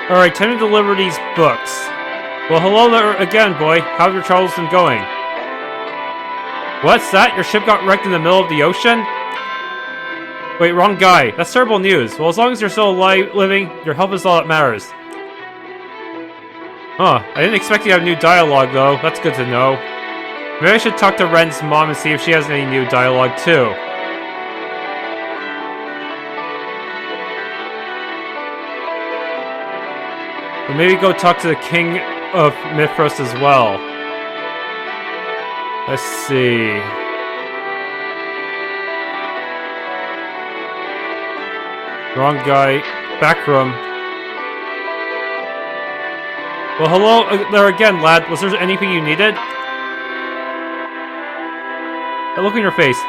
Alright, time to deliver these books. Well, hello there again, boy. How's your travels been going? What's that? Your ship got wrecked in the middle of the ocean? Wait, wrong guy. That's terrible news. Well, as long as you're still alive, living, your health is all that matters. Huh, I didn't expect you to have new dialogue, though. That's good to know. Maybe I should talk to Ren's mom and see if she has any new dialogue, too. Or maybe go talk to the King of Mithras as well. Let's see... Wrong guy. Back room. Well, hello there again, lad. Was there anything you needed? That look on your face.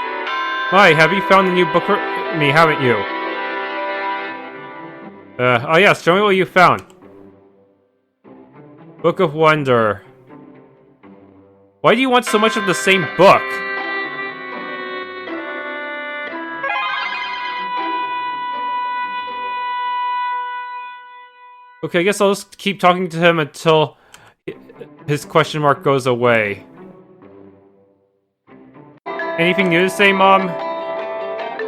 My, have you found the new book for me, haven't you? Oh yes, show me what you found. Book of Wonder. Why do you want so much of the same book? Okay, I guess I'll just keep talking to him until his question mark goes away. Anything new to say, Mom?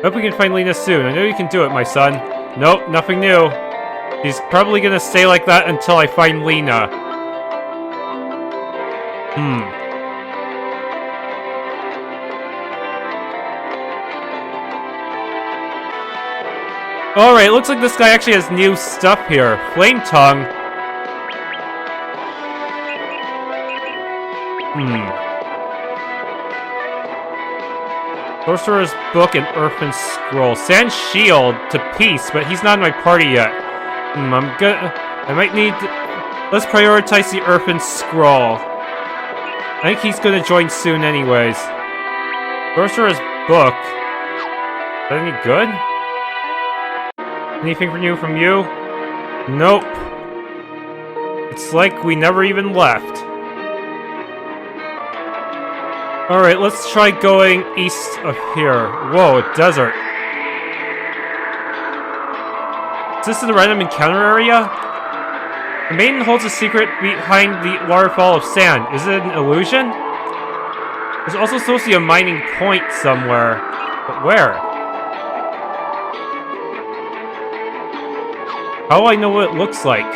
Hope we can find Leena soon. I know you can do it, my son. Nope, nothing new. He's probably gonna stay like that until I find Leena. Alright, looks like this guy actually has new stuff here. Flame Tongue. Sorcerer's Book and Earthen Scroll. Sand Shield to Peace, but he's not in my party yet. I might need... Let's prioritize the Earthen Scroll. I think he's gonna join soon anyways. Sorcerer's Book. Is that any good? Anything new from you? Nope. It's like we never even left. Alright, let's try going east of here. Whoa, a desert. Is this the random encounter area? The maiden holds a secret behind the waterfall of sand. Is it an illusion? There's also supposed to be a mining point somewhere. But where? How do I know what it looks like?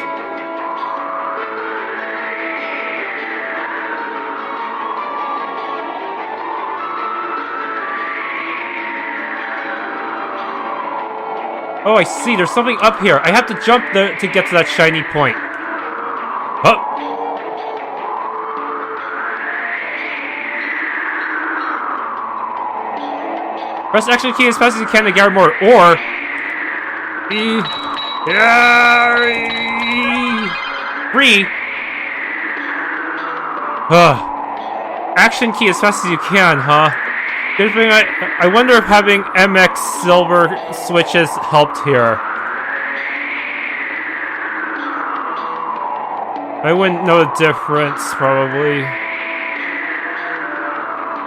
Oh, I see. There's something up here. I have to jump there to get to that shiny point. Huh. Press action key as fast as you can to gather more ore. Free. Action key as fast as you can, huh? Good thing I wonder if having MX silver switches helped here. I wouldn't know the difference, probably.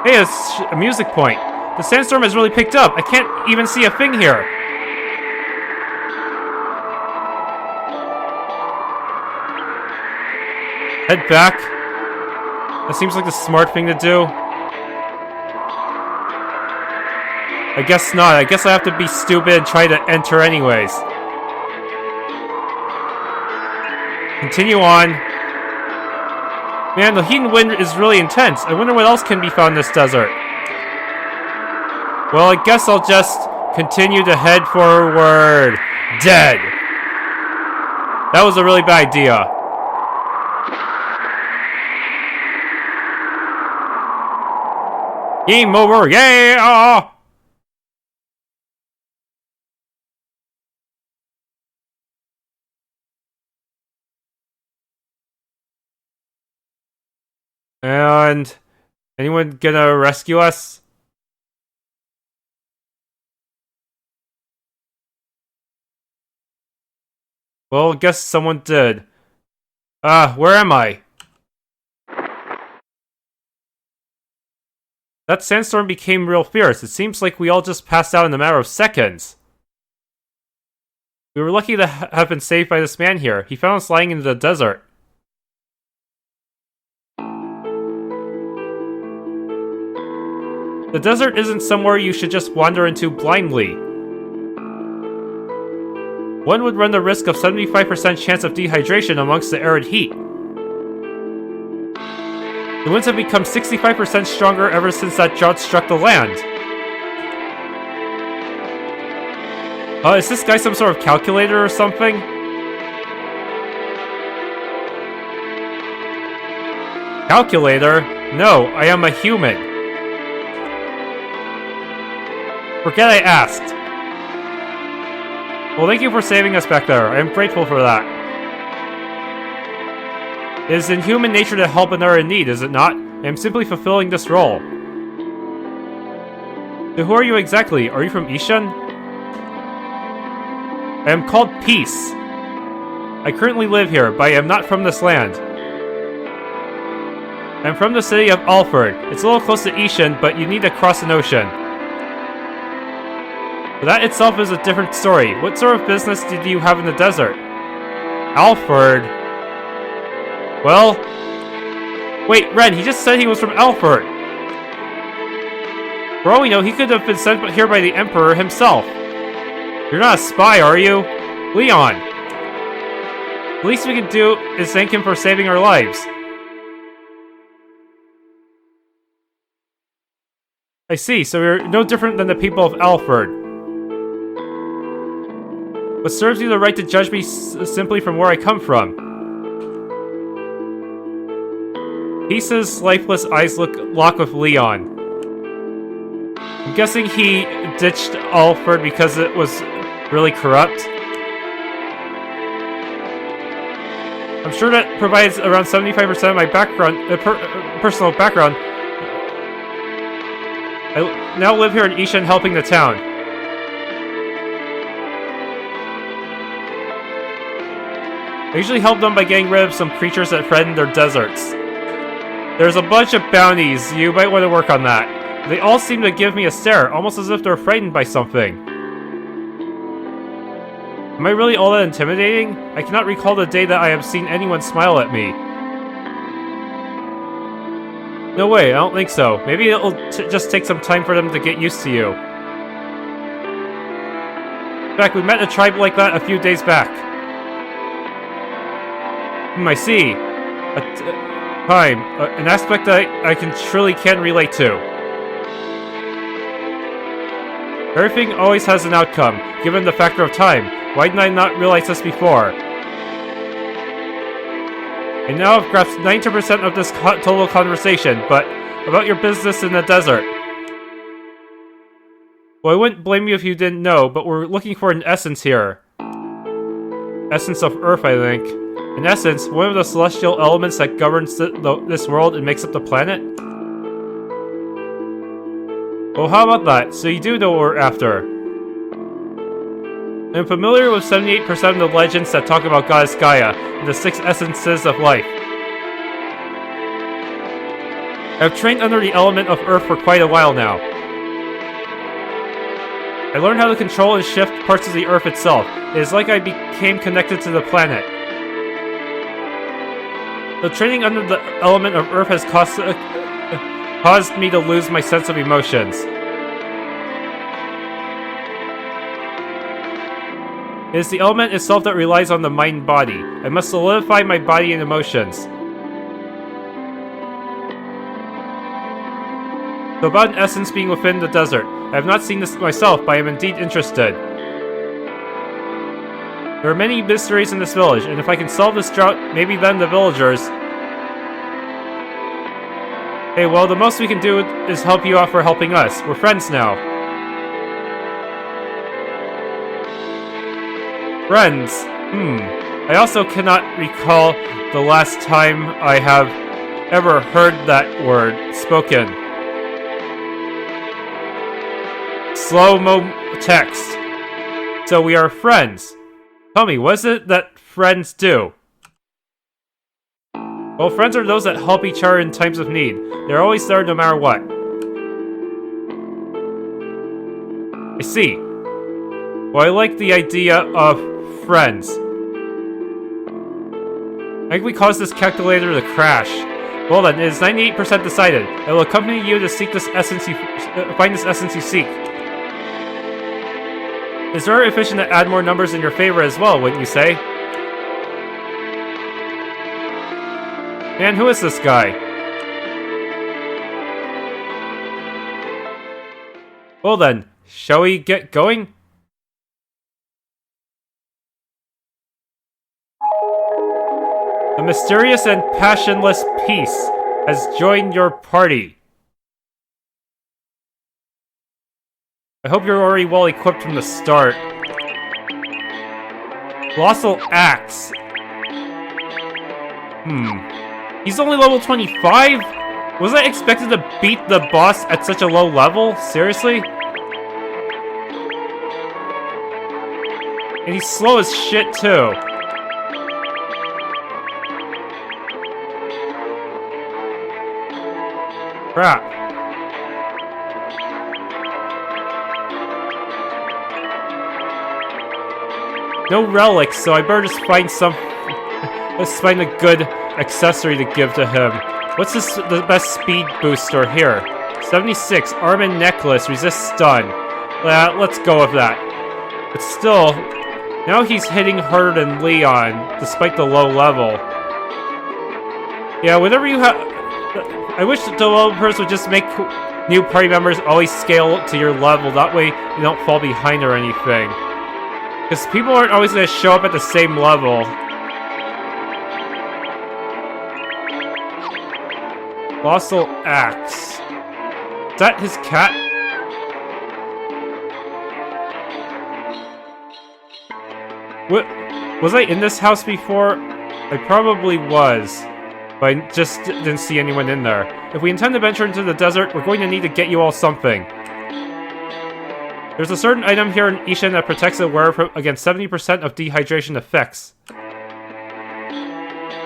Hey, it's a music point. The sandstorm has really picked up. I can't even see a thing here. Head back. That seems like the smart thing to do. I guess not. I guess I have to be stupid and try to enter anyways. Continue on. Man, the heat and wind is really intense. I wonder what else can be found in this desert. Well, I guess I'll just continue to head forward. Dead. That was a really bad idea. Game over. Yeah! And anyone gonna rescue us? Well, guess someone did. Where am I? That sandstorm became real fierce. It seems like we all just passed out in a matter of seconds. We were lucky to have been saved by this man here. He found us lying in the desert. The desert isn't somewhere you should just wander into blindly. One would run the risk of 75% chance of dehydration amongst the arid heat. The winds have become 65% stronger ever since that drought struck the land. Is this guy some sort of calculator or something? Calculator? No, I am a human. Forget I asked. Well, thank you for saving us back there. I am grateful for that. It is in human nature to help another in need, is it not? I am simply fulfilling this role. So who are you exactly? Are you from Ishen? I am called Peace. I currently live here, but I am not from this land. I am from the city of Alford. It's a little close to Ishen, but you need to cross an ocean. But that itself is a different story. What sort of business did you have in the desert? Alford? Well... Wait, Ren, he just said he was from Alford! For all we know, he could have been sent here by the Emperor himself. You're not a spy, are you? Leon! The least we can do is thank him for saving our lives. I see, so you're no different than the people of Alford. What serves you the right to judge me simply from where I come from? Peace's lifeless eyes lock with Leon. I'm guessing he ditched Alford because it was really corrupt. I'm sure that provides around 75% of my background, personal background. I now live here in Ishen helping the town. I usually help them by getting rid of some creatures that threaten their deserts. There's a bunch of bounties, you might want to work on that. They all seem to give me a stare, almost as if they're frightened by something. Am I really all that intimidating? I cannot recall the day that I have seen anyone smile at me. No way, I don't think so. Maybe it'll just take some time for them to get used to you. In fact, we met a tribe like that a few days back. I see. Time. An aspect that I truly can relate to. Everything always has an outcome, given the factor of time. Why did I not realize this before? I now have grasped 90% of this total conversation, but about your business in the desert. Well, I wouldn't blame you if you didn't know, but we're looking for an essence here. Essence of Earth, I think. In essence, one of the celestial elements that governs this world and makes up the planet? Well, how about that? So you do know what we're after. I'm familiar with 78% of the legends that talk about Goddess Gaia and the 6 essences of life. I've trained under the element of Earth for quite a while now. I learned how to control and shift parts of the Earth itself. It is like I became connected to the planet. The training under the element of Earth has caused me to lose my sense of emotions. It is the element itself that relies on the mind and body. I must solidify my body and emotions. So about an essence being within the desert. I have not seen this myself, but I am indeed interested. There are many mysteries in this village, and if I can solve this drought, maybe then the villagers... Hey, well, the most we can do is help you out for helping us. We're friends now. Friends? I also cannot recall the last time I have ever heard that word spoken. Slow-mo text. So we are friends. Tell me, what is it that friends do? Well, friends are those that help each other in times of need. They're always there no matter what. I see. Well, I like the idea of friends. I think we caused this calculator to crash. Well then, it is 98% decided. I will accompany you to seek this essence find this essence you seek. It's very efficient to add more numbers in your favor as well, wouldn't you say? Man, who is this guy? Well then, shall we get going? A mysterious and passionless peace has joined your party. I hope you're already well equipped from the start. Colossal Axe. He's only level 25? Was I expected to beat the boss at such a low level? Seriously? And he's slow as shit too. Crap. No relics, so I better just find let's find a good accessory to give to him. What's the best speed booster here? 76, arm and necklace, resist stun. Let's go with that. But still, now he's hitting harder than Leon, despite the low level. Yeah, whatever you have... I wish the developers would just make new party members always scale to your level, that way you don't fall behind or anything. Because people aren't always going to show up at the same level. Colossal Axe. Is that his cat? What? Was I in this house before? I probably was. But I just didn't see anyone in there. If we intend to venture into the desert, we're going to need to get you all something. There's a certain item here in Ishen that protects the wearer against 70% of dehydration effects.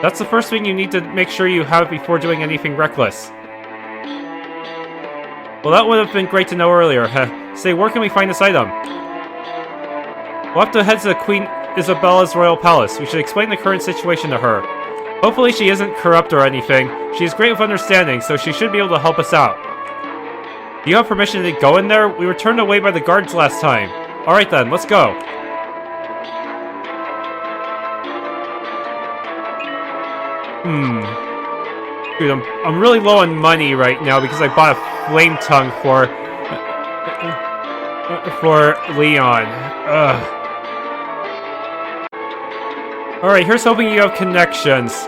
That's the first thing you need to make sure you have before doing anything reckless. Well, that would have been great to know earlier. Say, where can we find this item? We'll have to head to Queen Isabella's royal palace. We should explain the current situation to her. Hopefully she isn't corrupt or anything. She is great with understanding, so she should be able to help us out. Do you have permission to go in there? We were turned away by the guards last time. Alright then, let's go. Dude, I'm really low on money right now because I bought a flame tongue for Leon. Ugh. Alright, here's hoping you have connections.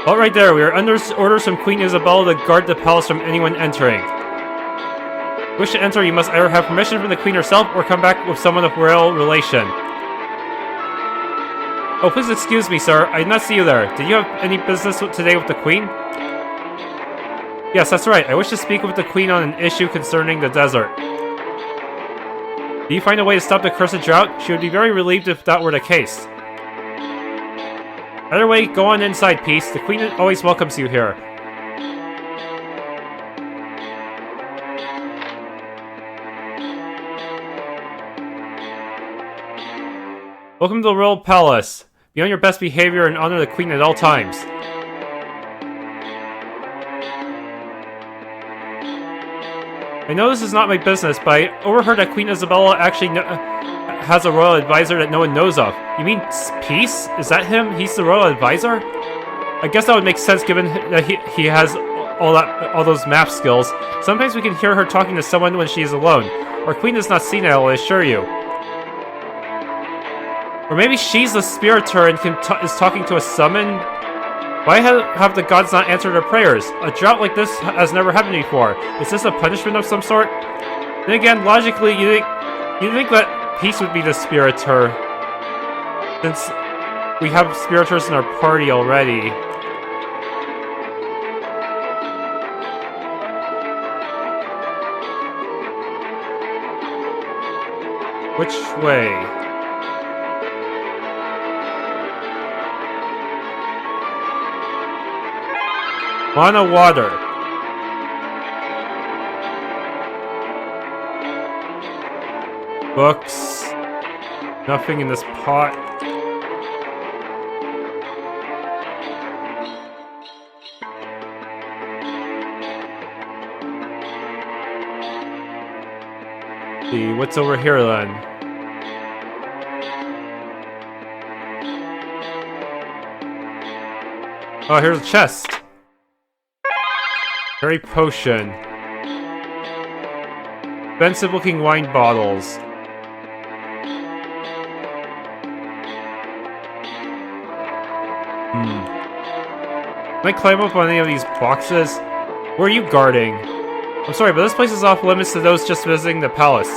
Alright there, we are under orders from Queen Isabella to guard the palace from anyone entering. If you wish to enter, you must either have permission from the Queen herself or come back with someone of royal relation. Oh, please excuse me, sir. I did not see you there. Did you have any business today with the Queen? Yes, that's right. I wish to speak with the Queen on an issue concerning the desert. Do you find a way to stop the cursed drought? She would be very relieved if that were the case. Either way, go on inside, Peace. The Queen always welcomes you here. Welcome to the Royal Palace. Be on your best behavior and honor the Queen at all times. I know this is not my business, but I overheard that Queen Isabella actually has a royal advisor that no one knows of. You mean Peace? Is that him? He's the royal advisor? I guess that would make sense given that he has all those map skills. Sometimes we can hear her talking to someone when she is alone. Our Queen is not senile, I assure you. Or maybe she's the spiritor and is talking to a summon? Why have the gods not answered our prayers? A drought like this has never happened before. Is this a punishment of some sort? Then again, logically, you think that Peace would be the spiritor, since we have spiritors in our party already. Which way? Mana water. Books. Nothing in this pot. See, what's over here then? Oh, here's a chest. Berry potion. Expensive looking wine bottles. Can I climb up on any of these boxes? Where are you guarding? I'm sorry, but this place is off limits to those just visiting the palace.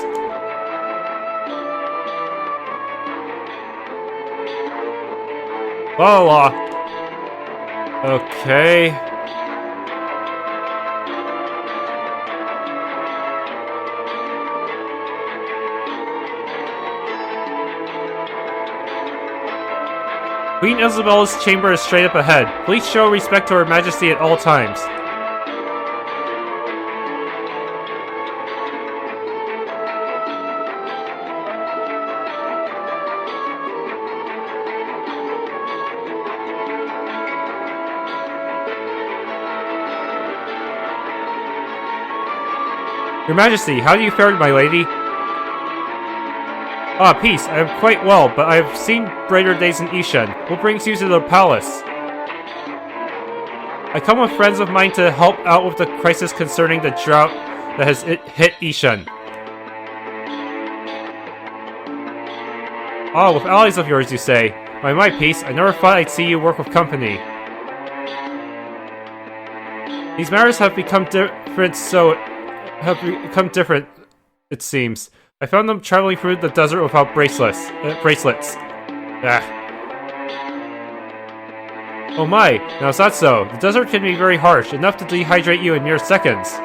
La la la. Okay. Queen Isabella's chamber is straight up ahead. Please show respect to Her Majesty at all times. Your Majesty, how do you fare, my lady? Ah, peace. I am quite well, but I have seen brighter days in Ishen. What brings you to the palace? I come with friends of mine to help out with the crisis concerning the drought that has hit Ishen. Ah, with allies of yours, you say? My peace, I never thought I'd see you work with company. These matters have become different, it seems. I found them traveling through the desert without bracelets. Ah. Oh my, now is that so? The desert can be very harsh, enough to dehydrate you in mere seconds.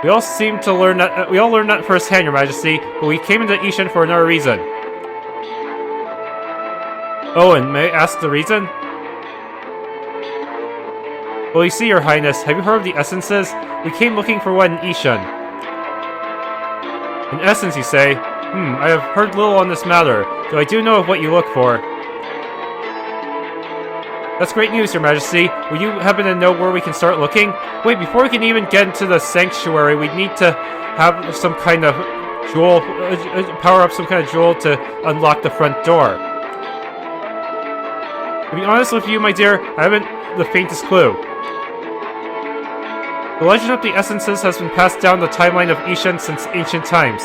We all learned that firsthand, Your Majesty, but we came into Ishen for another reason. Oh, and may I ask the reason? Well, you see, Your Highness, have you heard of the essences? We came looking for one in Ishen. In essence, you say? I have heard little on this matter, though I do know of what you look for. That's great news, Your Majesty. Will you happen to know where we can start looking? Wait, before we can even get into the sanctuary, we need to have some kind of jewel, power up some kind of jewel to unlock the front door. To be honest with you, my dear, I haven't the faintest clue. The legend of the essences has been passed down the timeline of Ishen since ancient times.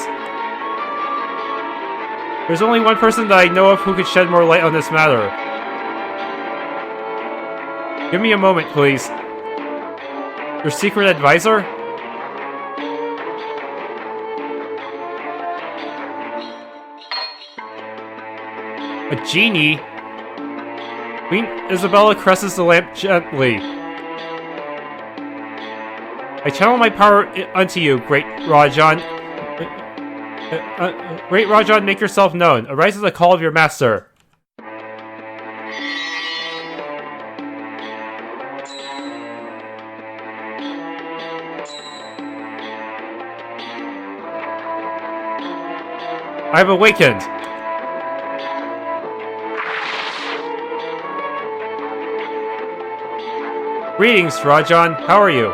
There's only one person that I know of who could shed more light on this matter. Give me a moment, please. Your secret advisor? A genie? Queen Isabella caresses the lamp gently. I channel my power unto you, great Rajan. Great Rajan, make yourself known. Arise at the call of your master. I have awakened. Greetings, Rajan. How are you?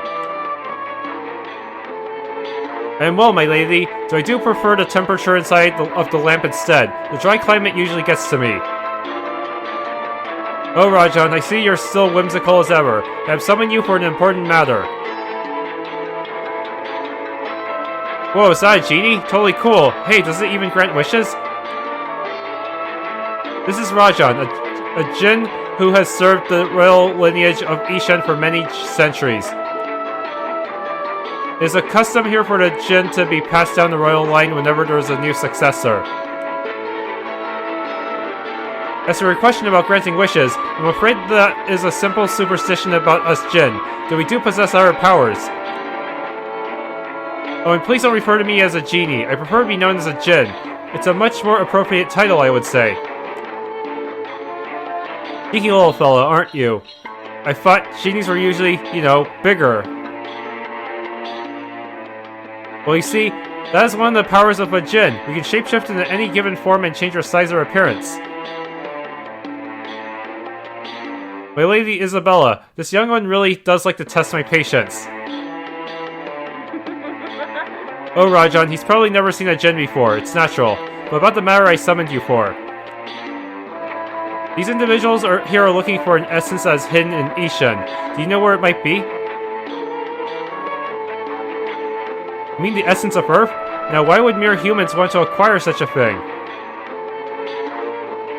I am well, my lady, though I do prefer the temperature inside of the lamp instead. The dry climate usually gets to me. Oh, Rajan, I see you're still whimsical as ever. I have summoned you for an important matter. Whoa, is that a genie? Totally cool. Hey, does it even grant wishes? This is Rajan, a Jinn who has served the royal lineage of Ishen for many centuries. It is a custom here for the Jinn to be passed down the royal line whenever there is a new successor. As for your question about granting wishes, I'm afraid that is a simple superstition about us Jinn, though we do possess our powers. Oh, and please don't refer to me as a genie. I prefer to be known as a Jinn. It's a much more appropriate title, I would say. Cheeky little fella, aren't you? I thought genies were usually, bigger. Well, you see, That is one of the powers of a Jinn. We can shapeshift into any given form and change our size or appearance. My Lady Isabella, this young one really does like to test my patience. Oh, Rajan, he's probably never seen a Jinn before. It's natural. But about the matter I summoned you for. These individuals here are looking for an essence that is hidden in Ishen. Do you know where it might be? You mean the essence of Earth? Now, why would mere humans want to acquire such a thing?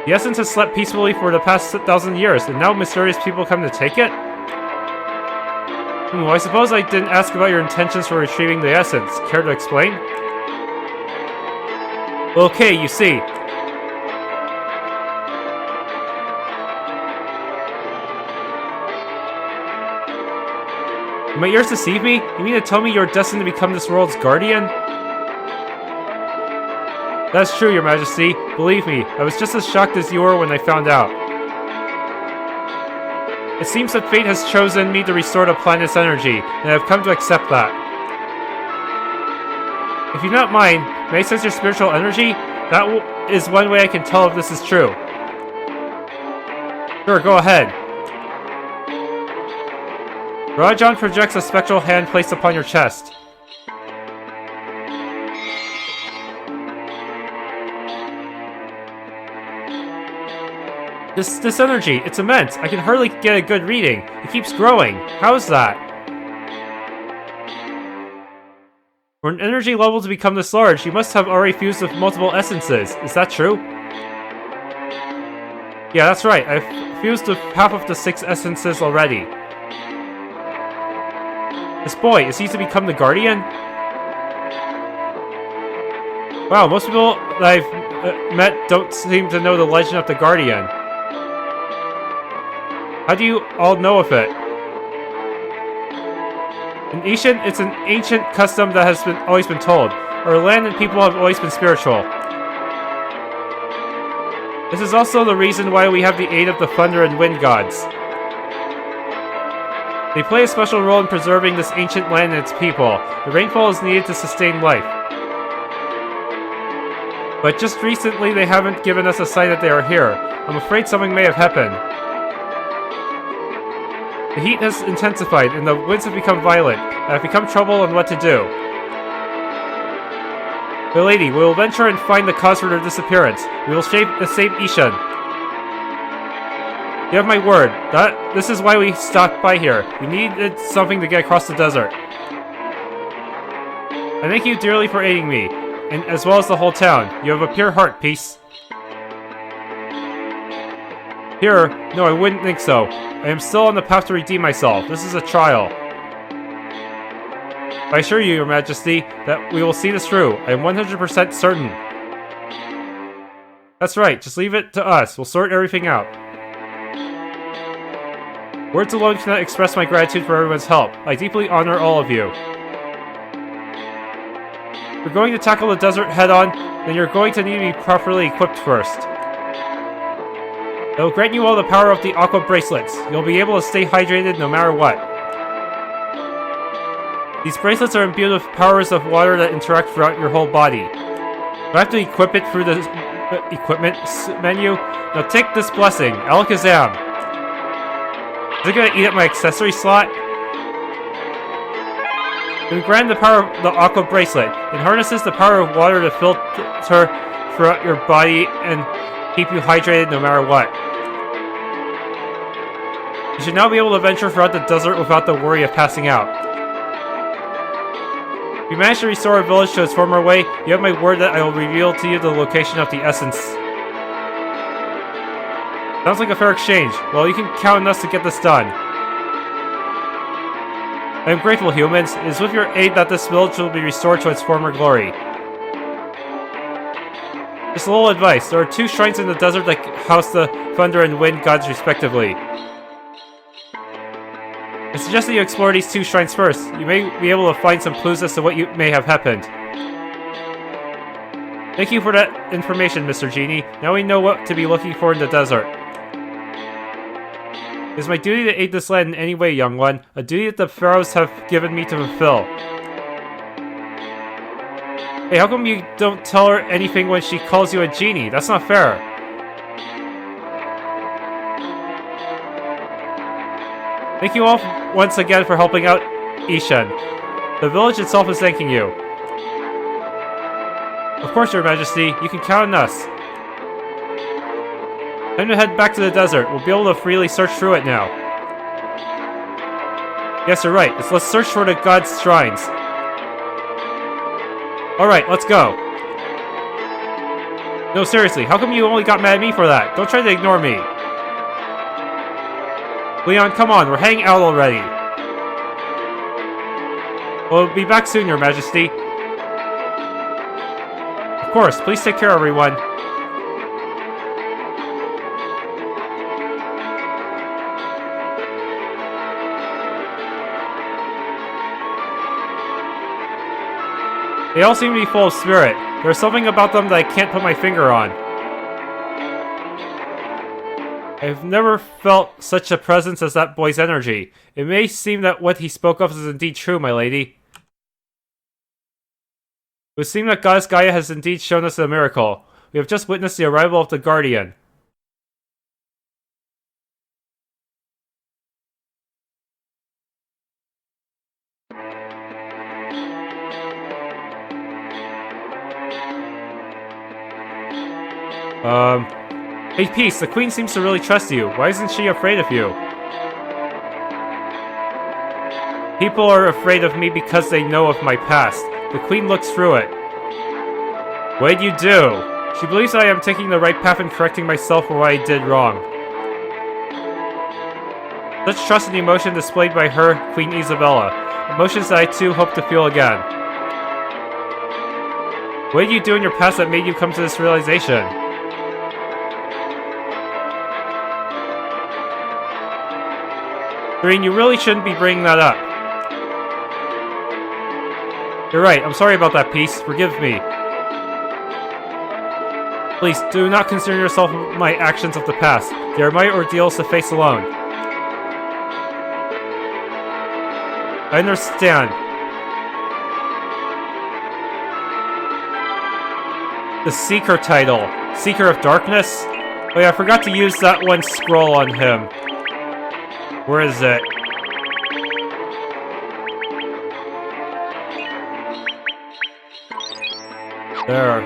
The essence has slept peacefully for the past 1,000 years, and now mysterious people come to take it? Well, I suppose I didn't ask about your intentions for retrieving the essence. Care to explain? Okay, you see. You might yours deceive me? You mean to tell me you're destined to become this world's guardian? That's true, Your Majesty. Believe me, I was just as shocked as you were when I found out. It seems that fate has chosen me to restore the planet's energy, and I've come to accept that. If you do not mind, may I sense your spiritual energy? That is one way I can tell if this is true. Sure, go ahead. Rajan projects a spectral hand placed upon your chest. This energy, it's immense. I can hardly get a good reading. It keeps growing. How's that? For an energy level to become this large, you must have already fused with multiple essences. Is that true? Yeah, that's right. I've fused with half of the 6 essences already. This boy, is he to become the Guardian? Wow, most people that I've met don't seem to know the legend of the Guardian. How do you all know of it? In Ishen, it's an ancient custom that has always been told. Our land and people have always been spiritual. This is also the reason why we have the aid of the thunder and wind gods. They play a special role in preserving this ancient land and its people. The rainfall is needed to sustain life. But just recently, they haven't given us a sign that they are here. I'm afraid something may have happened. The heat has intensified, and the winds have become violent. I have become troubled on what to do. My lady, we will venture and find the cause for their disappearance. We will save Ishen. You have my word. This is why we stopped by here. We needed something to get across the desert. I thank you dearly for aiding me, and as well as the whole town. You have a pure heart, Peace. Here? No, I wouldn't think so. I am still on the path to redeem myself. This is a trial. I assure you, Your Majesty, that we will see this through. I am 100% certain. That's right, just leave it to us. We'll sort everything out. Words alone cannot express my gratitude for everyone's help. I deeply honor all of you. If you're going to tackle the desert head-on, then you're going to need to be properly equipped first. It will grant you all the power of the aqua bracelets. You'll be able to stay hydrated no matter what. These bracelets are imbued with powers of water that interact throughout your whole body. Do I have to equip it through the equipment menu? Now take this blessing, Alakazam. Is it gonna eat up my accessory slot? Then grant the power of the aqua bracelet. It harnesses the power of water to filter throughout your body and keep you hydrated no matter what. You should now be able to venture throughout the desert without the worry of passing out. If you manage to restore our village to its former way, you have my word that I will reveal to you the location of the essence. Sounds like a fair exchange. Well, you can count on us to get this done. I am grateful, humans. It is with your aid that this village will be restored to its former glory. Just a little advice. There are 2 shrines in the desert that house the thunder and wind gods respectively. I suggest that you explore these 2 shrines first. You may be able to find some clues as to what may have happened. Thank you for that information, Mr. Genie. Now we know what to be looking for in the desert. It is my duty to aid this land in any way, young one. A duty that the pharaohs have given me to fulfill. Hey, how come you don't tell her anything when she calls you a genie? That's not fair. Thank you all once again for helping out Ishen. The village itself is thanking you. Of course, Your Majesty. You can count on us. Time to head back to the desert. We'll be able to freely search through it now. Yes, you're right. Let's search for the gods' shrines. Alright, let's go. No, seriously, how come you only got mad at me for that? Don't try to ignore me. Leon, come on, we're heading out already. We'll be back soon, Your Majesty. Of course, please take care, everyone. They all seem to be full of spirit. There's something about them that I can't put my finger on. I've never felt such a presence as that boy's energy. It may seem that what he spoke of is indeed true, my lady. It would seem that Goddess Gaia has indeed shown us a miracle. We have just witnessed the arrival of the Guardian. Hey, Peace, the Queen seems to really trust you. Why isn't she afraid of you? People are afraid of me because they know of my past. The Queen looks through it. What did you do? She believes I am taking the right path and correcting myself for what I did wrong. Such trust and emotion displayed by her, Queen Isabella. Emotions that I too hope to feel again. What did you do in your past that made you come to this realization? Green, you really shouldn't be bringing that up. You're right, I'm sorry about that, Peace. Forgive me. Please, do not concern yourself with my actions of the past. They are my ordeals to face alone. I understand. The Seeker title. Seeker of Darkness? Oh yeah, I forgot to use that one scroll on him. Where is it? There.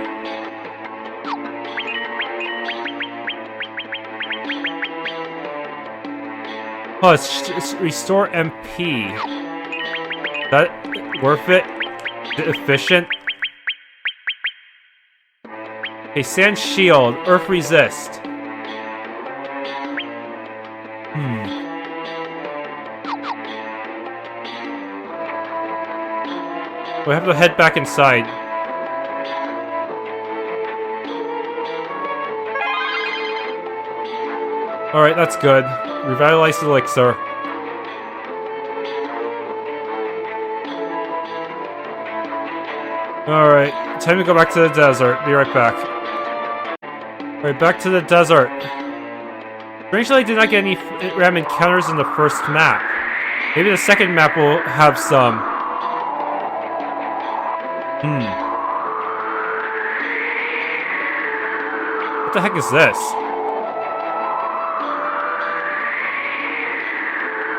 Oh, it's restore MP. That worth it? Efficient? A sand shield, earth resist. We have to head back inside. Alright, that's good. Revitalized elixir. Alright, time to go back to the desert. Be right back. Alright, back to the desert. Strangely, I did not get any random encounters in the first map. Maybe the second map will have some. What the heck is this?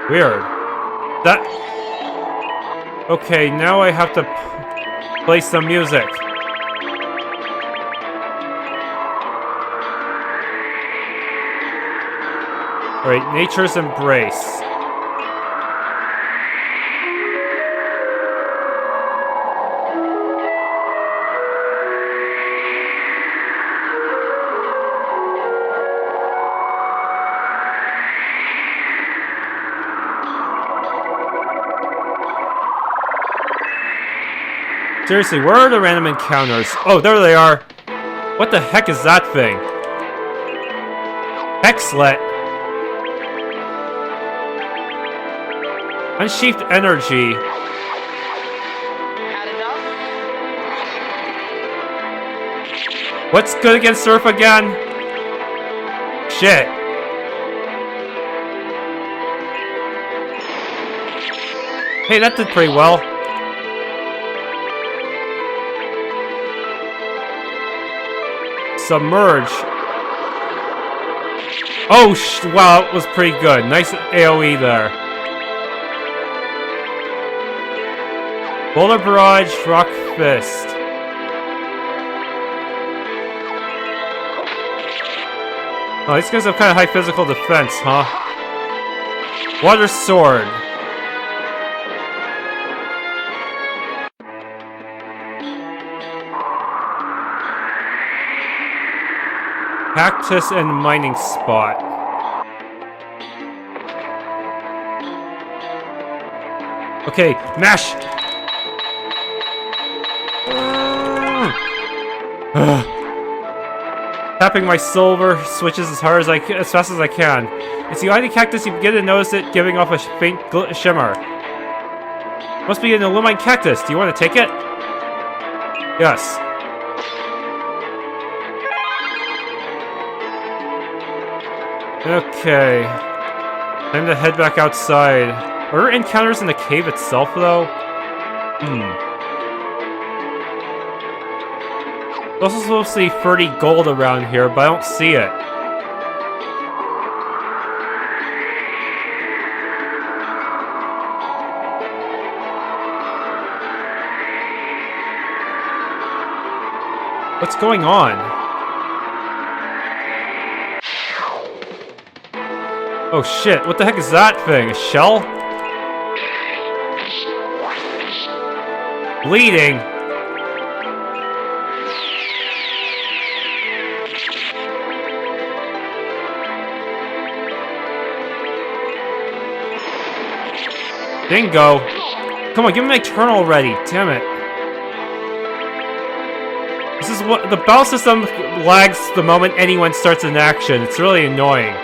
Weird. That... Okay, now I have to play some music. Alright, Nature's Embrace. Seriously, where are the random encounters? Oh, there they are! What the heck is that thing? Hexlet! Unsheathed energy. Had enough? What's good against Surf again? Shit. Hey, that did pretty well. submerge. Oh, wow, that was pretty good. Nice AoE there. Boulder Barrage, Rock Fist. Oh, these guys have kind of high physical defense, huh? Water Sword. Cactus and Mining Spot. Okay, mash! Tapping my silver switches as fast as I can. It's the only cactus you begin to notice it giving off a faint shimmer. Must be an Illumine cactus. Do you want to take it? Yes. Okay. Time to head back outside. Are there encounters in the cave itself, though? There's also supposed to be 30 gold around here, but I don't see it. What's going on? Oh shit, what the heck is that thing? A shell? Bleeding? Bingo! Come on, give me my turn already, damn it. This is what the battle system lags the moment anyone starts an action. It's really annoying.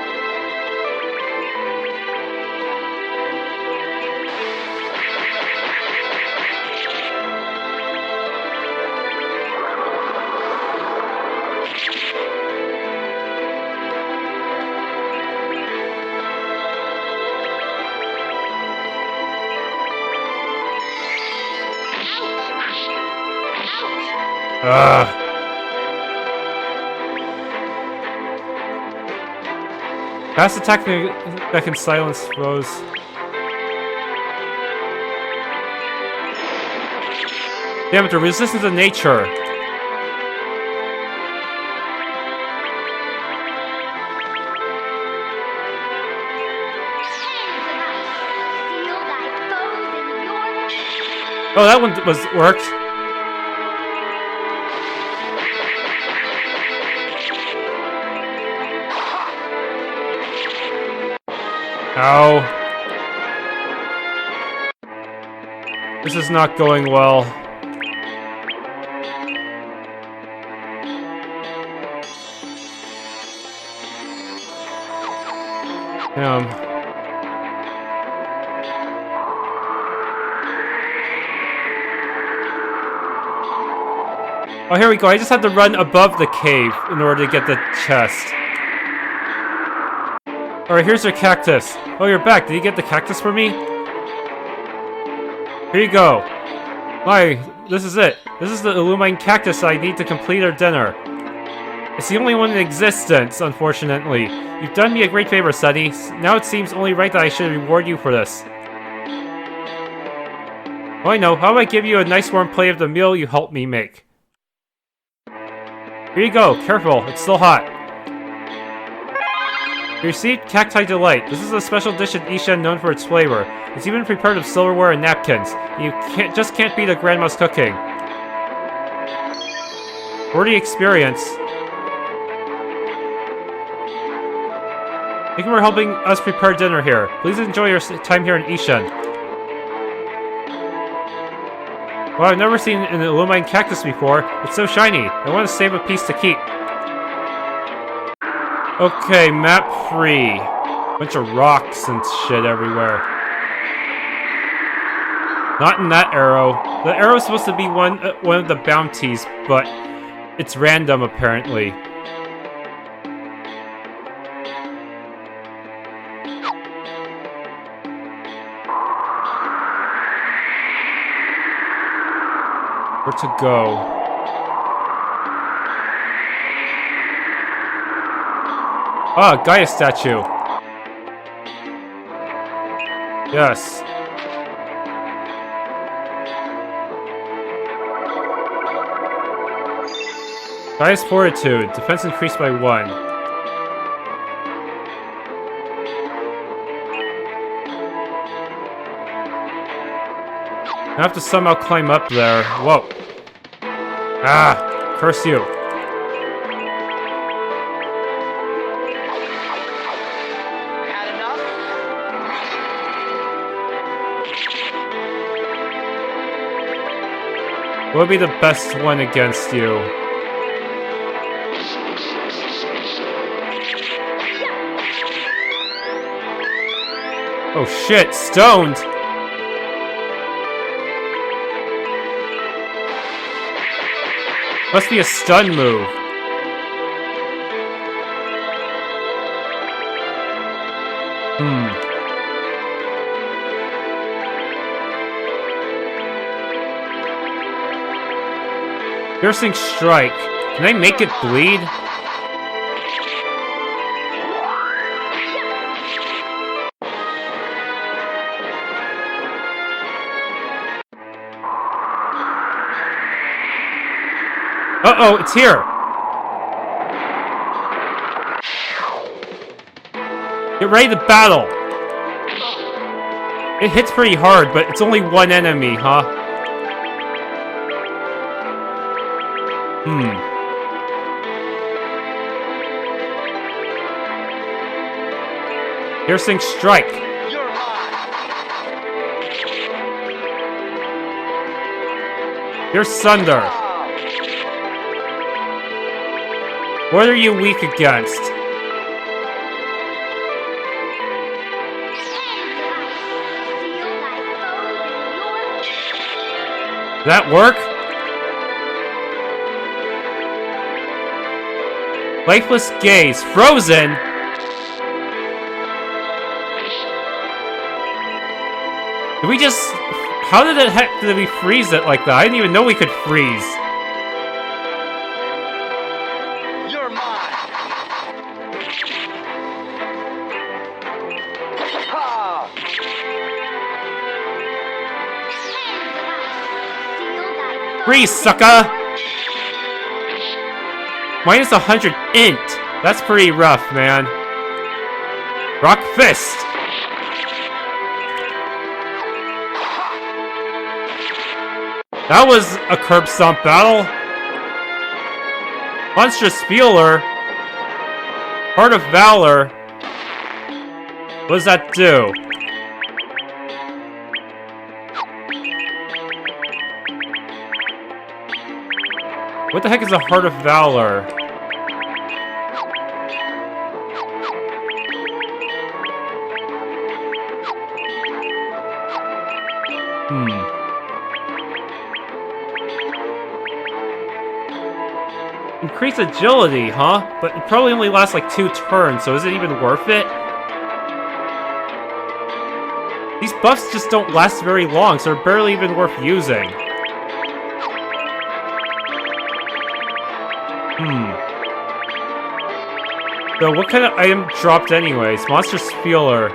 Fast attack that can silence foes. Damn it, they're resistant to nature. Oh, that one worked. Ow. This is not going well. Damn. Oh, here we go. I just had to run above the cave in order to get the chest. Alright, here's your cactus. Oh, you're back. Did you get the cactus for me? Here you go. My, this is it. This is the Illumine cactus I need to complete our dinner. It's the only one in existence, unfortunately. You've done me a great favor, Sunny. Now it seems only right that I should reward you for this. Oh, I know. How about I give you a nice warm plate of the meal you helped me make? Here you go. Careful. It's still hot. You received Cacti Delight. This is a special dish in Ishen known for its flavor. It's even prepared of silverware and napkins. You just can't beat a grandma's cooking. For the experience. Thank you for helping us prepare dinner here. Please enjoy your time here in Ishen. Well, I've never seen an Illumine cactus before. It's so shiny. I want to save a piece to keep. Okay, map free. Bunch of rocks and shit everywhere. Not in that arrow. The arrow's supposed to be one of the bounties, but it's random apparently. Where to go? Ah, Gaia statue. Yes. Gaia's fortitude. Defense increased by 1. I have to somehow climb up there. Whoa. Ah! Curse you. Had enough? What would be the best one against you? Oh shit, stoned! Must be a stun move. Piercing strike. Can I make it bleed? Uh-oh, it's here! Get ready to battle! It hits pretty hard, but it's only one enemy, huh? Piercing strike! You're mine. Here's Sunder! What are you weak against? That work? Lifeless gaze. Frozen? Did we just... How did the heck did we freeze it like that? I didn't even know we could freeze. You're mine. Ha! Freeze, sucker! Minus 100 int. That's pretty rough, man. Rock fist. That was a curb stomp battle. Monstrous Spieler. Heart of Valor. What does that do? What the heck is a Heart of Valor? Increase agility, huh? But it probably only lasts like 2 turns, so is it even worth it? These buffs just don't last very long, so they're barely even worth using. So what kind of item dropped anyways? Monster Spieler.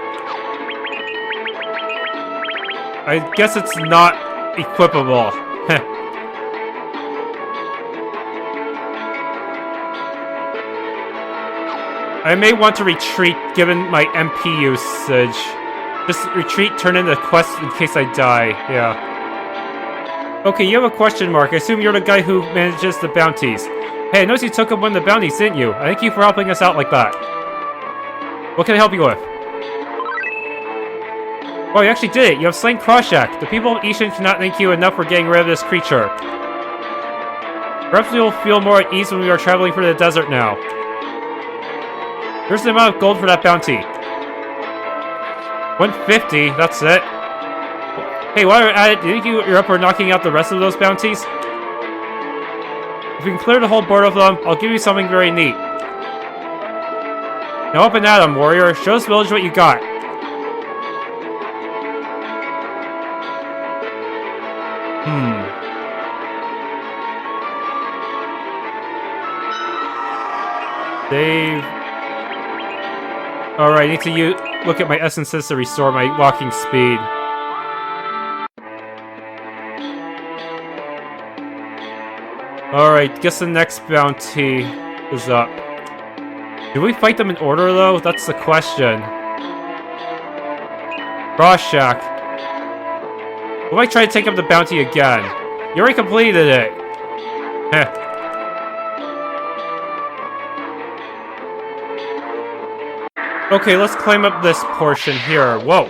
I guess it's not equipable. I may want to retreat given my MP usage. Just retreat, turn in the quest in case I die. Yeah. Okay, you have a question mark. I assume you're the guy who manages the bounties. Hey, I noticed you took up one of the bounties, didn't you? I thank you for helping us out like that. What can I help you with? Oh, you actually did it. You have slain Kroshak. The people of Ishen cannot thank you enough for getting rid of this creature. Perhaps we will feel more at ease when we are traveling through the desert now. Here's the amount of gold for that bounty. 150, that's it. Hey, while you're at it, do you think you're up for knocking out the rest of those bounties? If you can clear the whole board of them, I'll give you something very neat. Now up and at 'em, warrior. Show this village what you got. Save. Alright, I need to look at my essences to restore my walking speed. Alright, guess the next bounty is up. Do we fight them in order, though? That's the question. Rorschach. We might try to take up the bounty again. You already completed it. Heh. Okay, let's climb up this portion here. Whoa.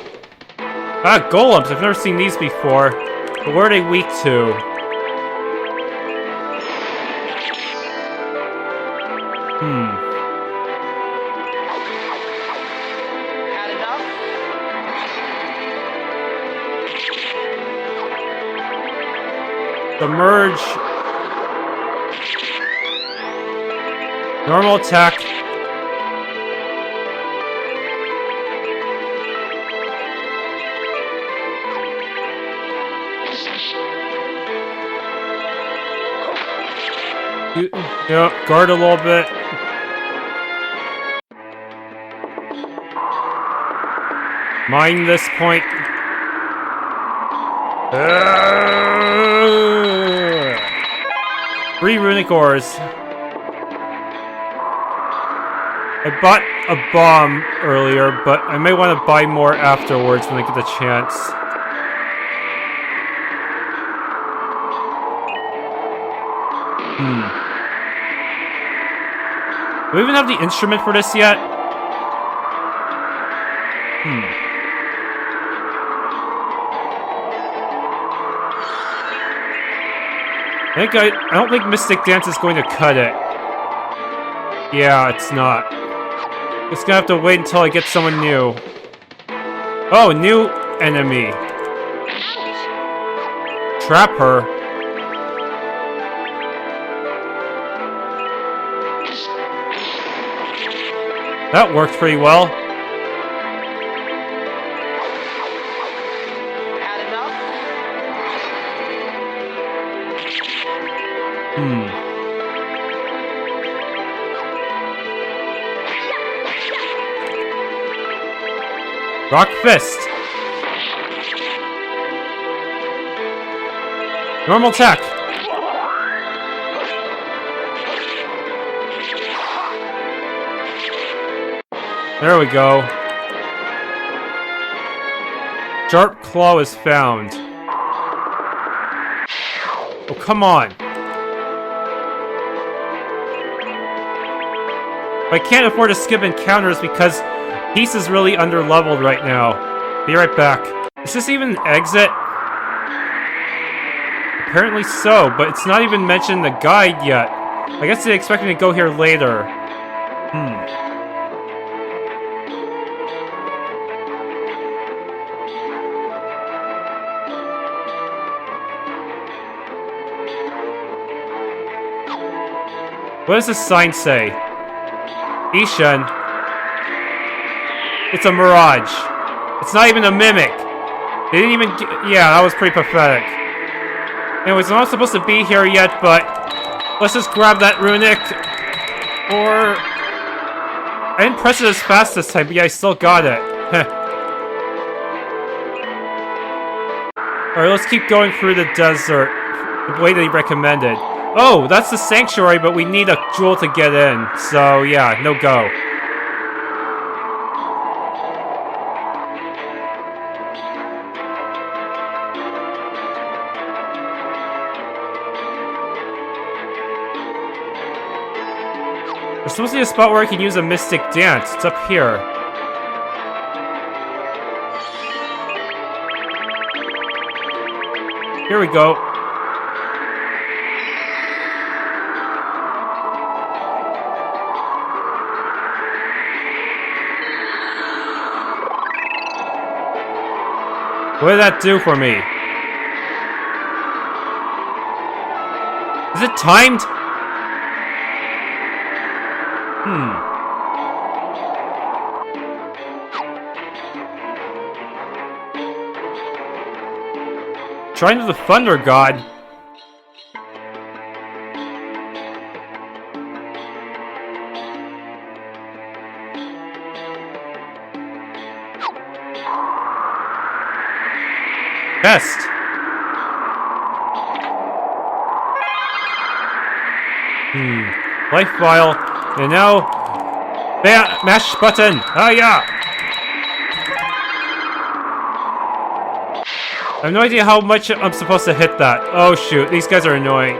Ah, golems. I've never seen these before. But where are they weak to? Had enough? Submerge. Normal attack. Yeah, guard a little bit. Mine this point. 3 runic ores. I bought a bomb earlier, but I may want to buy more afterwards when I get the chance. Do we even have the instrument for this yet? I don't think Mystic Dance is going to cut it. Yeah, it's not. It's gonna have to wait until I get someone new. Oh, new enemy. Trap her. That worked pretty well. Had enough? Rock Fist. Normal attack. There we go. Sharp Claw is found. Oh, come on. I can't afford to skip encounters because Peace is really under-leveled right now. Be right back. Is this even an exit? Apparently so, but it's not even mentioned in the guide yet. I guess they expect me to go here later. What does this sign say? Ishen. It's a mirage. It's not even a mimic. They didn't even yeah, that was pretty pathetic. Anyways, I'm not supposed to be here yet, but let's just grab that runic. Or I didn't press it as fast this time, but yeah, I still got it. Alright, let's keep going through the desert the way they recommended. Oh, that's the sanctuary, but we need a jewel to get in. So, yeah, no go. There's supposed to be a spot where I can use a mystic dance. It's up here. Here we go. What did that do for me? Is it timed? Shrine of the Thunder God. Best. Life vial. And now... mash button! Ah, yeah! I have no idea how much I'm supposed to hit that. Oh, shoot. These guys are annoying.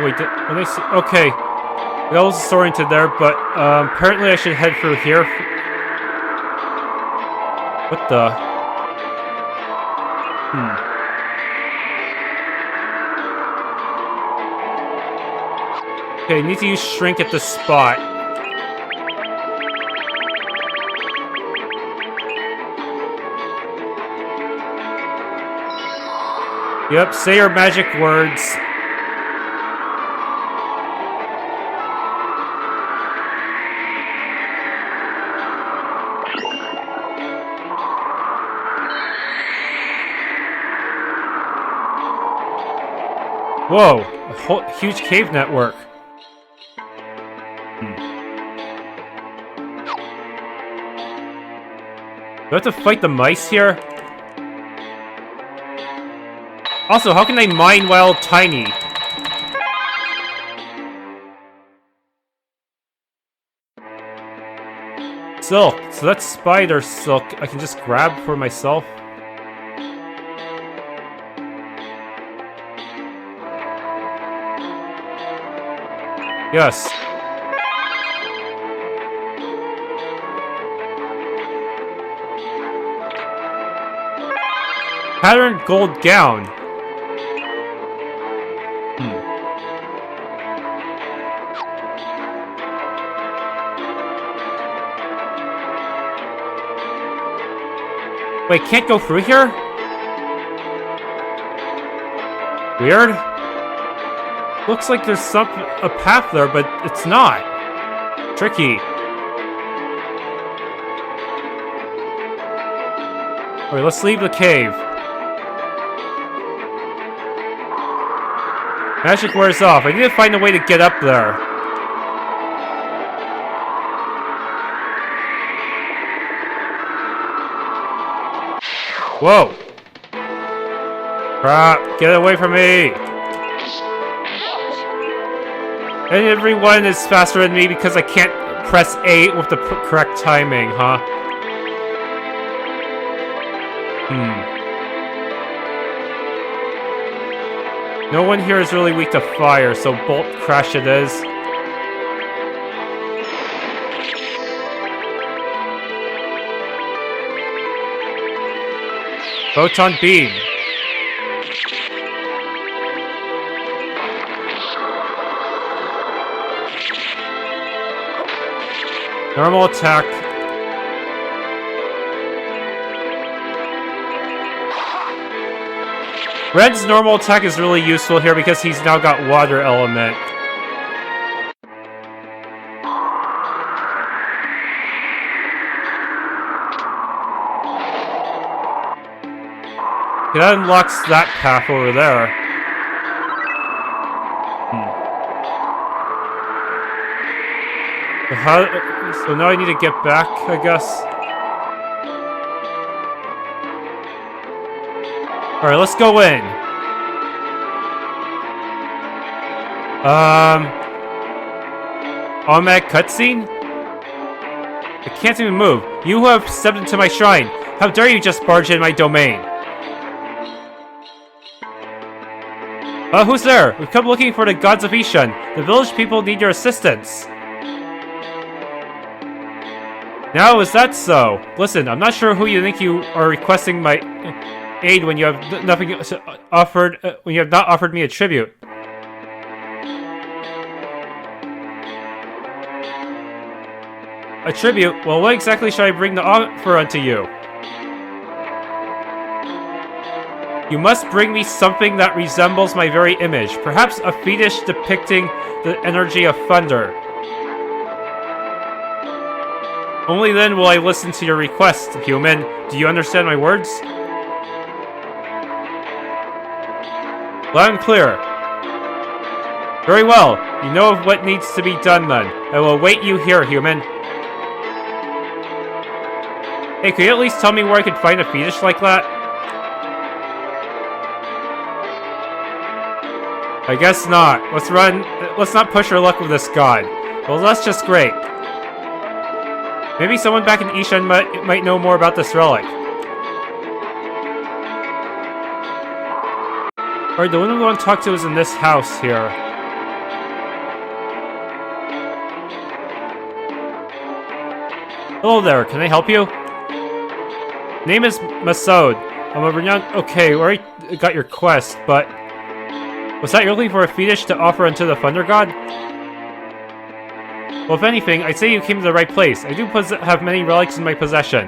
Wait, when I see... Okay. That was oriented there, but apparently I should head through here. What the? Okay, need to use shrink at this spot. Yep, say your magic words. Whoa, a whole huge cave network. Do I have to fight the mice here? Also, how can they mine while tiny? Silk. So that's spider silk. I can just grab for myself. Yes. Patterned gold gown. Wait, can't go through here? Weird. Looks like there's a path there, but it's not. Tricky. Alright, let's leave the cave. Magic wears off. I need to find a way to get up there. Whoa! Crap! Get away from me! And everyone is faster than me because I can't press A with the correct timing, huh? No one here is really weak to fire, so bolt crash it is. Photon beam. Normal attack. Red's normal attack is really useful here because he's now got water element. That unlocks that path over there. So now I need to get back, I guess. Alright, let's go in. Automatic cutscene? I can't even move. You who have stepped into my shrine. How dare you just barge in my domain? Who's there? We've come looking for the gods of Ishen. The village people need your assistance. Now, is that so? Listen, I'm not sure who you think you are requesting my aid when you have nothing offered. When you have not offered me a tribute. A tribute? Well, what exactly should I bring the offer unto you? You must bring me something that resembles my very image. Perhaps a fetish depicting the energy of thunder. Only then will I listen to your request, human. Do you understand my words? Loud and clear. Very well. You know of what needs to be done then. I will await you here, human. Hey, could you at least tell me where I could find a fetish like that? I guess not. Let's run. Let's not push our luck with this god. Well, that's just great. Maybe someone back in Ishen might know more about this relic. Alright, the one we want to talk to is in this house here. Hello there, can I help you? Name is Masoud. I'm a renowned... Okay, we already got your quest, but... Was that you're looking for a fetish to offer unto the Thunder God? Well, if anything, I'd say you came to the right place. I do have many relics in my possession.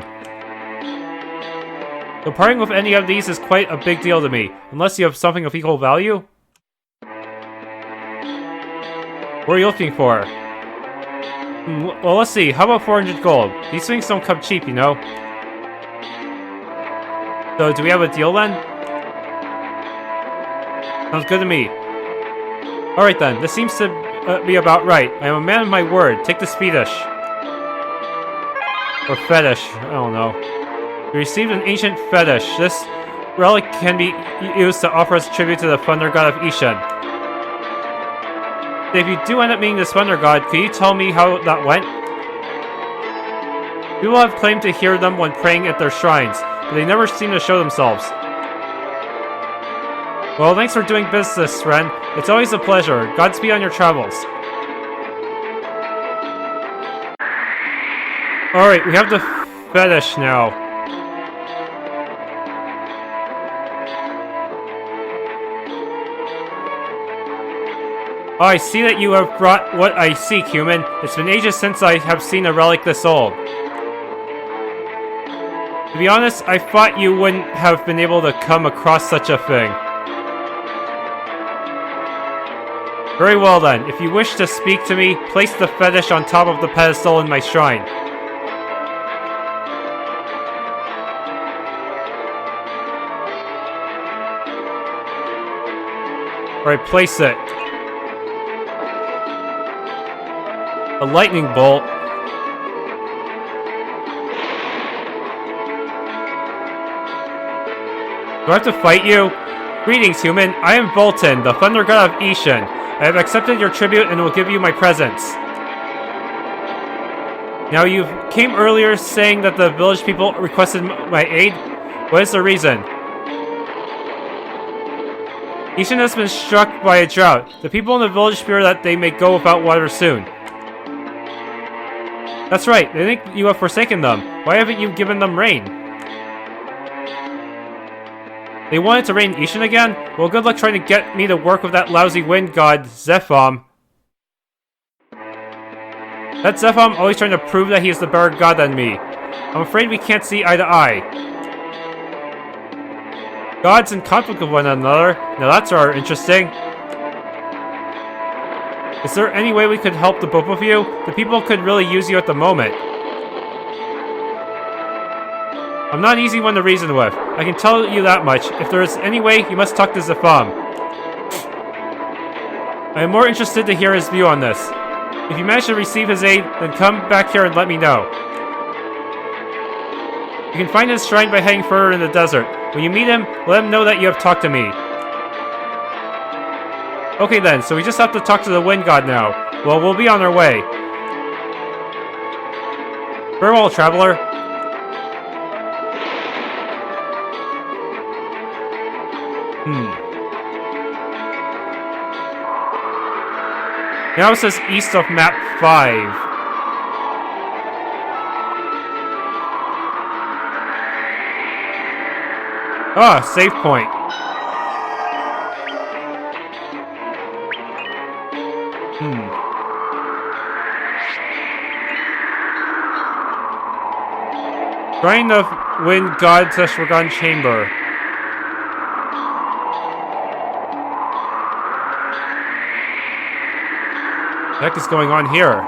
So parting with any of these is quite a big deal to me, unless you have something of equal value? What are you looking for? Well, let's see. How about 400 gold? These things don't come cheap, you know. So, do we have a deal then? Sounds good to me. Alright then, this seems to be about right. I am a man of my word. Take this fetish. Or fetish, I don't know. You received an ancient fetish. This relic can be used to offer as tribute to the Thunder God of Ishen. If you do end up meeting this Thunder God, could you tell me how that went? People have claimed to hear them when praying at their shrines, but they never seem to show themselves. Well, thanks for doing business, friend. It's always a pleasure. Godspeed on your travels. Alright, we have the fetish now. Oh, I see that you have brought what I seek, human. It's been ages since I have seen a relic this old. To be honest, I thought you wouldn't have been able to come across such a thing. Very well then, if you wish to speak to me, place the fetish on top of the pedestal in my shrine. Alright, place it. A lightning bolt. Do I have to fight you? Greetings, human. I am Volten, the Thunder God of Ishen. I have accepted your tribute and will give you my presents. Now, you came earlier saying that the village people requested my aid. What is the reason? Ishen has been struck by a drought. The people in the village fear that they may go without water soon. That's right, they think you have forsaken them. Why haven't you given them rain? They wanted to rain Ishen again? Well, good luck trying to get me to work with that lousy wind god, Zephom. That Zephom always trying to prove that he is the better god than me. I'm afraid we can't see eye to eye. Gods in conflict with one another? Now that's rather interesting. Is there any way we could help the both of you? The people could really use you at the moment. I'm not an easy one to reason with. I can tell you that much. If there is any way, you must talk to Zephom. I am more interested to hear his view on this. If you manage to receive his aid, then come back here and let me know. You can find his shrine by heading further in the desert. When you meet him, let him know that you have talked to me. Okay then, so we just have to talk to the wind god now. Well, we'll be on our way. Farewell, traveler. Now it says east of map 5. Ah, save point. Shrine of Wind God /Forgotten Chamber. What the heck is going on here?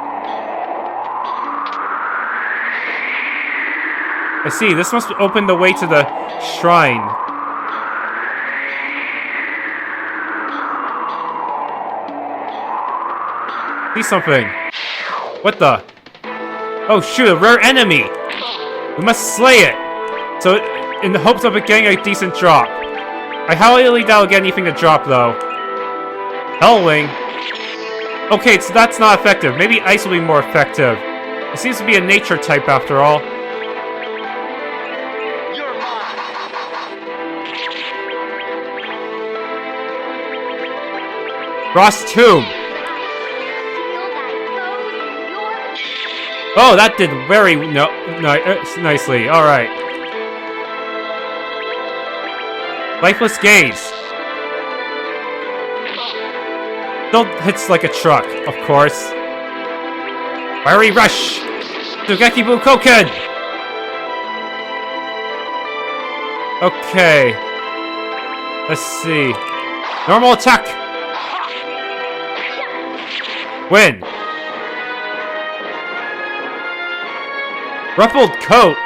I see, this must open the way to the shrine. See something. What the? Oh shoot, a rare enemy! We must slay it! So, in the hopes of it getting a decent drop. I highly doubt I'll get anything to drop, though. Hellwing? Okay, so that's not effective. Maybe ice will be more effective. It seems to be a nature type, after all. You're mine. Frost Tomb! Oh, that did very nicely. Alright. Lifeless Gaze. Still hits like a truck, of course. Fiery Rush! Sugeki Bukoken! Okay. Let's see. Normal attack! Win! Ruffled Coat!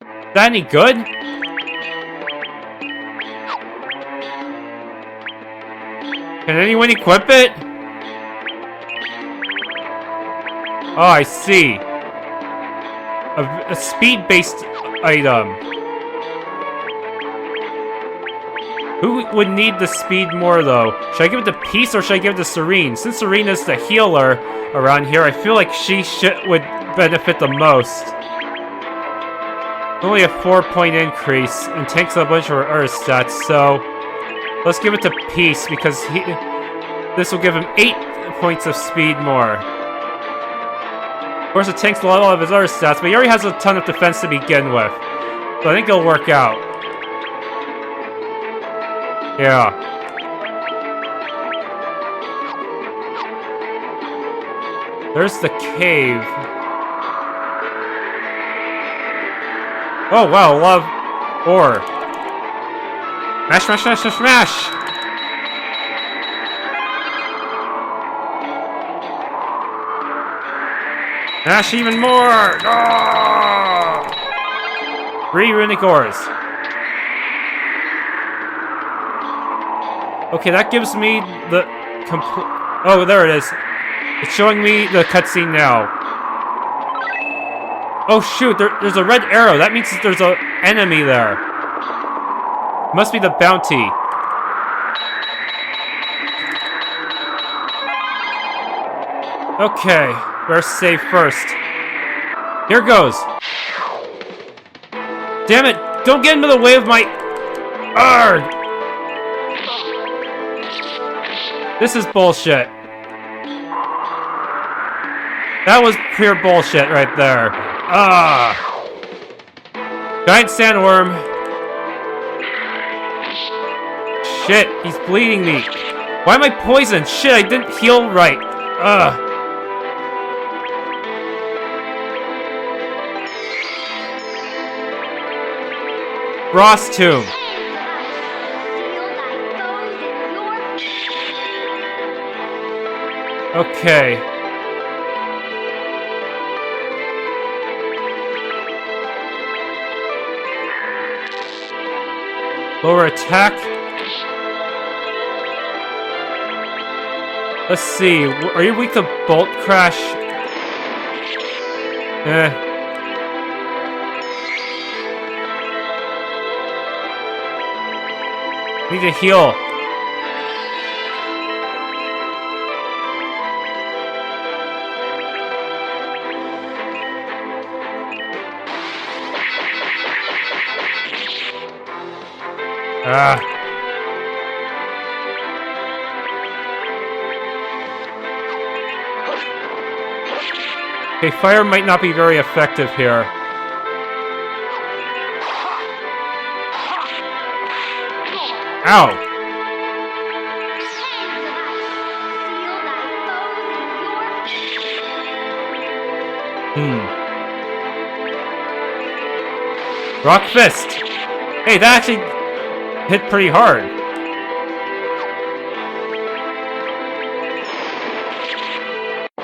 Is that any good? Can anyone equip it? Oh, I see. A speed-based item. Who would need the speed more, though? Should I give it to Peace or should I give it to Serene? Since Serene is the healer around here, I feel like she would benefit the most. Only a 4-point increase and takes a bunch of her Earth stats, so let's give it to Peace because this will give him 8 points of speed more. Of course, it tanks a lot of his other stats, but he already has a ton of defense to begin with, so I think it'll work out. Yeah. There's the cave. Oh wow, love ore. Smash, smash, smash, smash, smash! Smash even more! Oh! 3 runic ores. Okay, that gives me the oh, there it is. It's showing me the cutscene now. Oh shoot, there's a red arrow. That means there's an enemy there. Must be the bounty. Okay, better save first. Here goes. Damn it! Don't get into the way of my... Arrgh! This is bullshit. That was pure bullshit right there. Ah! Giant sandworm. Shit, he's bleeding me. Why am I poisoned? Shit, I didn't heal right. Ugh. Frost Tomb. Okay. Lower attack. Let's see. Are you weak to Bolt Crash? Need to heal. Ah. Okay, fire might not be very effective here. Ow! Rock Fist! Hey, that actually hit pretty hard.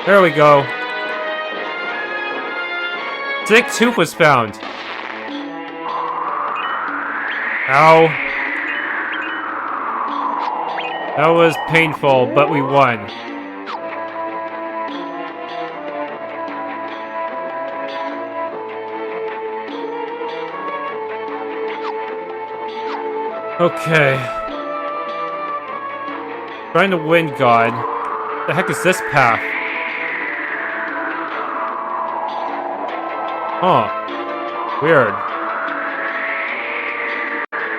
There we go. Sick tooth was found. Ow. That was painful, but we won. Okay. Trying to win, God. The heck is this path? Huh. Weird.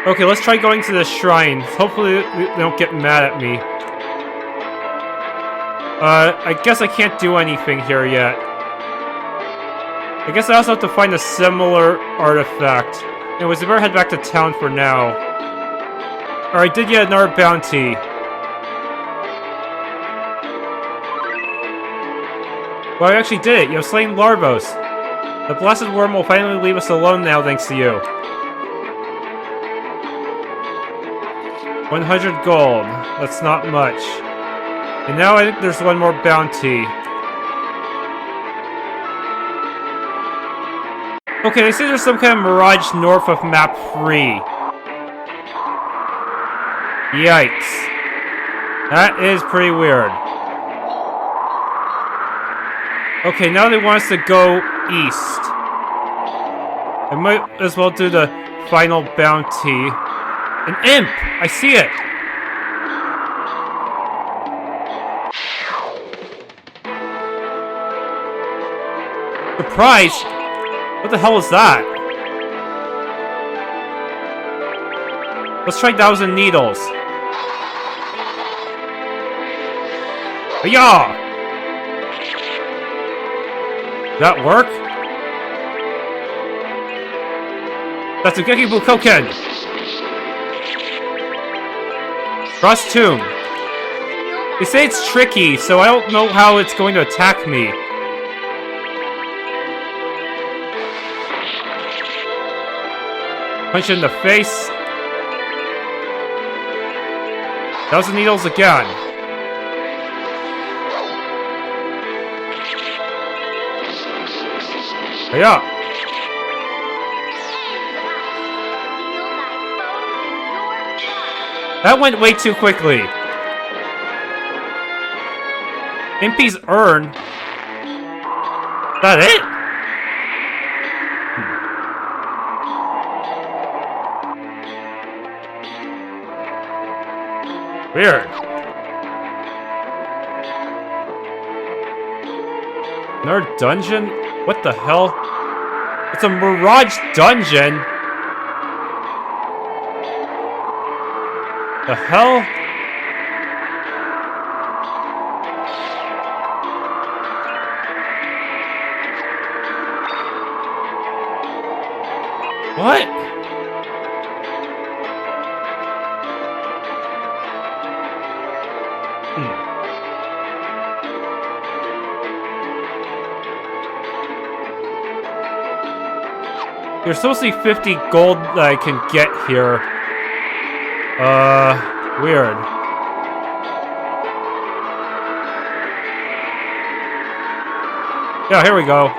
Okay, let's try going to the shrine. Hopefully they don't get mad at me. I guess I can't do anything here yet. I guess I also have to find a similar artifact. Anyways, we better head back to town for now. Alright, did get another bounty. Well, I actually did it. You have slain Larvos. The blessed worm will finally leave us alone now, thanks to you. 100 gold. That's not much. And now I think there's one more bounty. Okay, they say there's some kind of mirage north of map 3. Yikes. That is pretty weird. Okay, now they want us to go east. I might as well do the final bounty. An imp! I see it! Surprise! What the hell is that? Let's try 1,000 needles. Hiya! Did that work? That's a Geki Bukoken! Frost Tomb. They say it's tricky, so I don't know how it's going to attack me. Punch in the face. 1,000 needles again. Yeah. That went way too quickly. Impy's urn. Is that it? Weird. Another dungeon? What the hell? It's a mirage dungeon? The hell? What? There's supposed to be 50 gold that I can get here. Weird. Yeah, here we go.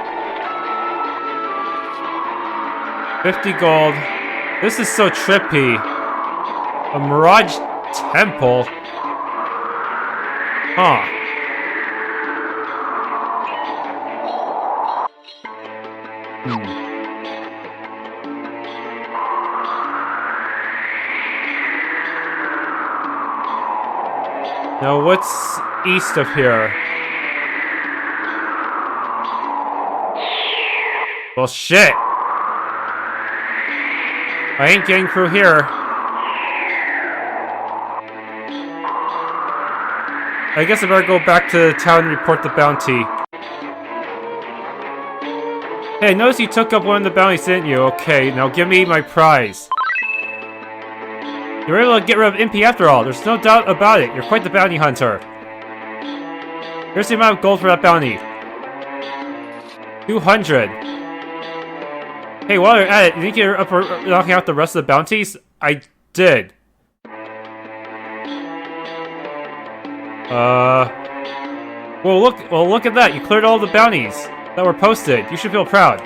50 gold. This is so trippy. A mirage temple? Huh. Now, what's east of here? Well, shit! I ain't getting through here. I guess I better go back to town and report the bounty. Hey, I noticed you took up one of the bounties, didn't you? Okay, now give me my prize. You were able to get rid of Impy after all, there's no doubt about it. You're quite the bounty hunter. Here's the amount of gold for that bounty. 200. Hey, while you're at it, you think you're up for knocking out the rest of the bounties? I did. Well, look at that. You cleared all the bounties that were posted. You should feel proud.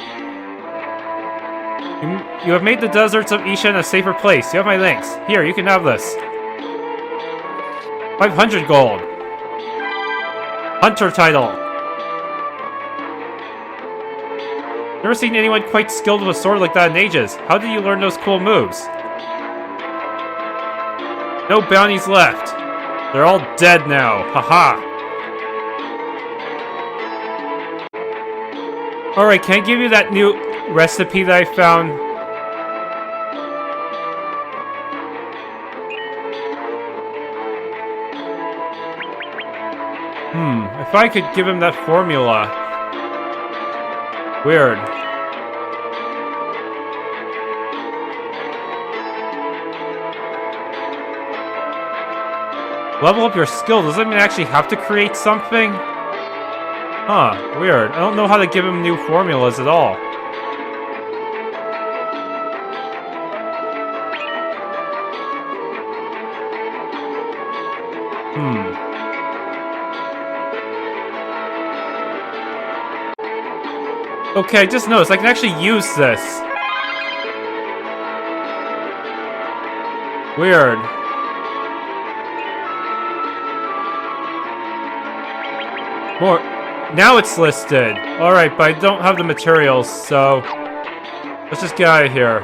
You have made the deserts of Ishen a safer place. You have my thanks. Here, you can have this. 500 gold. Hunter title. Never seen anyone quite skilled with a sword like that in ages. How did you learn those cool moves? No bounties left. They're all dead now. Haha. Alright, can I give you that new recipe that I found? If I could give him that formula. Weird. Level up your skill. Does that mean I actually have to create something? Huh, weird. I don't know how to give him new formulas at all. Okay, I just noticed I can actually use this. Weird. More. Now it's listed. Alright, but I don't have the materials, so let's just get out of here.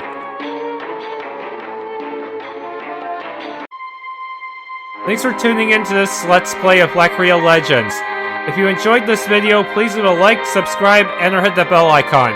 Thanks for tuning into this Let's Play of Lakria Legends. If you enjoyed this video, please leave a like, subscribe, and or hit the bell icon.